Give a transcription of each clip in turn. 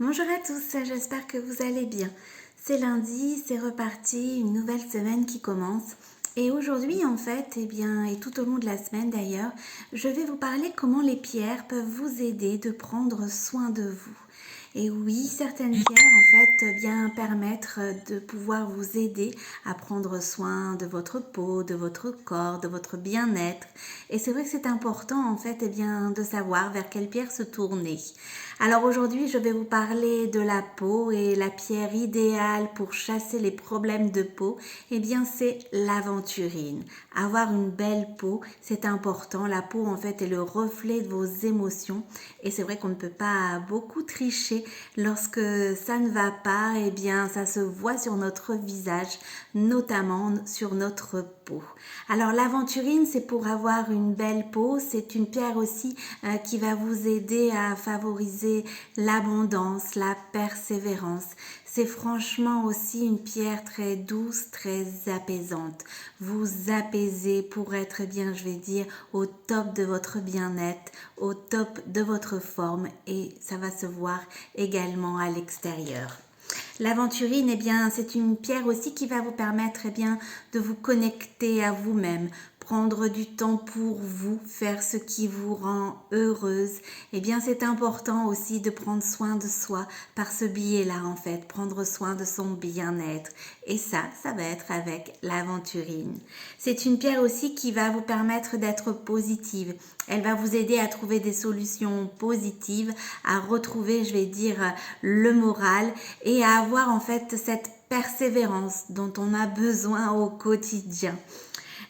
Bonjour à tous, j'espère que vous allez bien. C'est lundi, c'est reparti, une nouvelle semaine qui commence. Et aujourd'hui, en fait, et tout au long de la semaine d'ailleurs, je vais vous parler comment les pierres peuvent vous aider de prendre soin de vous. Et oui, certaines pierres, en fait, bien permettre de pouvoir vous aider à prendre soin de votre peau, de votre corps, de votre bien-être. Et c'est vrai que c'est important, en fait, de savoir vers quelle pierre se tourner. Alors aujourd'hui, je vais vous parler de la peau et la pierre idéale pour chasser les problèmes de peau, c'est l'aventurine. Avoir une belle peau, c'est important. La peau, en fait, est le reflet de vos émotions et c'est vrai qu'on ne peut pas beaucoup tricher lorsque ça ne va pas, ça se voit sur notre visage, notamment sur notre peau. Alors l'aventurine, c'est pour avoir une belle peau, c'est une pierre aussi qui va vous aider à favoriser l'abondance, la persévérance. C'est franchement aussi une pierre très douce, très apaisante. Vous apaisez pour être au top de votre bien-être, au top de votre forme et ça va se voir également à l'extérieur. L'aventurine, c'est une pierre aussi qui va vous permettre de vous connecter à vous-même, prendre du temps pour vous, faire ce qui vous rend heureuse. C'est important aussi de prendre soin de soi par ce biais-là en fait, prendre soin de son bien-être. Et ça va être avec l'aventurine. C'est une pierre aussi qui va vous permettre d'être positive. Elle va vous aider à trouver des solutions positives, à retrouver, le moral et à avoir en fait cette persévérance dont on a besoin au quotidien.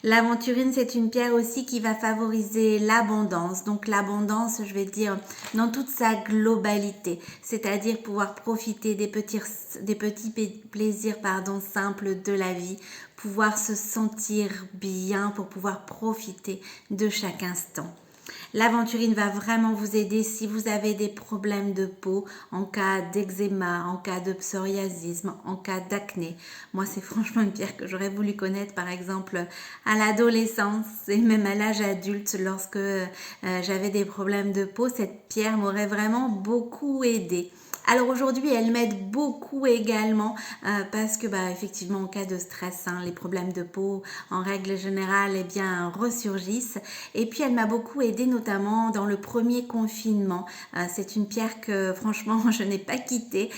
L'aventurine, c'est une pierre aussi qui va favoriser l'abondance. Donc l'abondance, dans toute sa globalité. C'est-à-dire pouvoir profiter des petits plaisirs simples de la vie. Pouvoir se sentir bien pour pouvoir profiter de chaque instant. L'aventurine va vraiment vous aider si vous avez des problèmes de peau, en cas d'eczéma, en cas de psoriasisme, en cas d'acné. Moi, c'est franchement une pierre que j'aurais voulu connaître, par exemple, à l'adolescence et même à l'âge adulte, lorsque j'avais des problèmes de peau. Cette pierre m'aurait vraiment beaucoup aidée. Alors aujourd'hui, elle m'aide beaucoup également parce que effectivement en cas de stress, les problèmes de peau en règle générale ressurgissent. Et puis elle m'a beaucoup aidée notamment dans le premier confinement. C'est une pierre que franchement je n'ai pas quittée,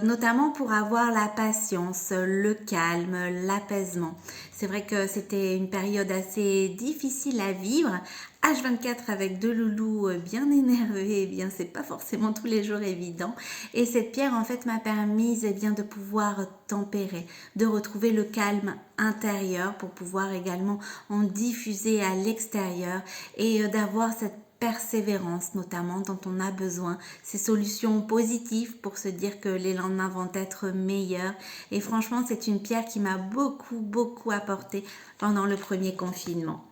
notamment pour avoir la patience, le calme, l'apaisement. C'est vrai que c'était une période assez difficile à vivre. H24 avec deux loulous bien énervés, c'est pas forcément tous les jours évident. Et cette pierre en fait m'a permis de pouvoir tempérer, de retrouver le calme intérieur pour pouvoir également en diffuser à l'extérieur et d'avoir cette persévérance notamment dont on a besoin, ces solutions positives pour se dire que les lendemains vont être meilleurs. Et franchement, c'est une pierre qui m'a beaucoup apporté pendant le premier confinement.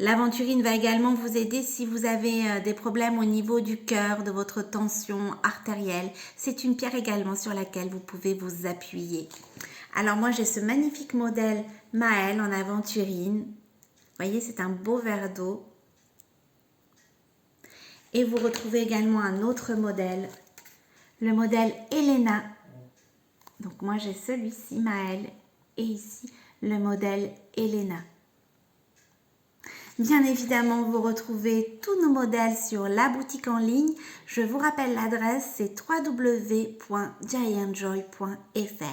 L'aventurine va également vous aider si vous avez des problèmes au niveau du cœur, de votre tension artérielle. C'est une pierre également sur laquelle vous pouvez vous appuyer. Alors moi, j'ai ce magnifique modèle Maëlle en aventurine. Vous voyez, c'est un beau verre d'eau. Et vous retrouvez également un autre modèle, le modèle Elena. Donc moi, j'ai celui-ci, Maëlle, et ici, le modèle Elena. Bien évidemment, vous retrouvez tous nos modèles sur la boutique en ligne. Je vous rappelle l'adresse, c'est www.giantjoy.fr.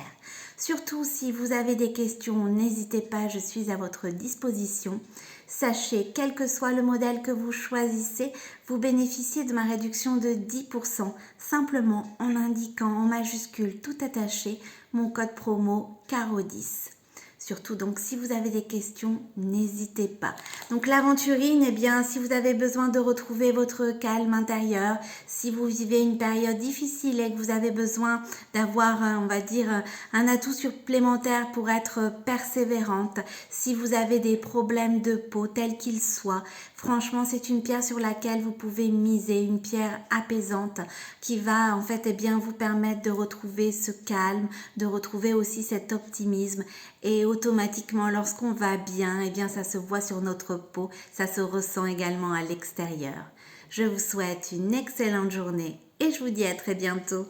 Surtout, si vous avez des questions, n'hésitez pas, je suis à votre disposition. Sachez, quel que soit le modèle que vous choisissez, vous bénéficiez de ma réduction de 10%, simplement en indiquant en majuscule tout attaché mon code promo CARO10. Surtout, donc, si vous avez des questions, n'hésitez pas. Donc, l'aventurine, si vous avez besoin de retrouver votre calme intérieur, si vous vivez une période difficile et que vous avez besoin d'avoir, un atout supplémentaire pour être persévérante, si vous avez des problèmes de peau, tels qu'ils soient, franchement, c'est une pierre sur laquelle vous pouvez miser, une pierre apaisante qui va, vous permettre de retrouver ce calme, de retrouver aussi cet optimisme et automatiquement, lorsqu'on va bien, ça se voit sur notre peau, ça se ressent également à l'extérieur. Je vous souhaite une excellente journée et je vous dis à très bientôt.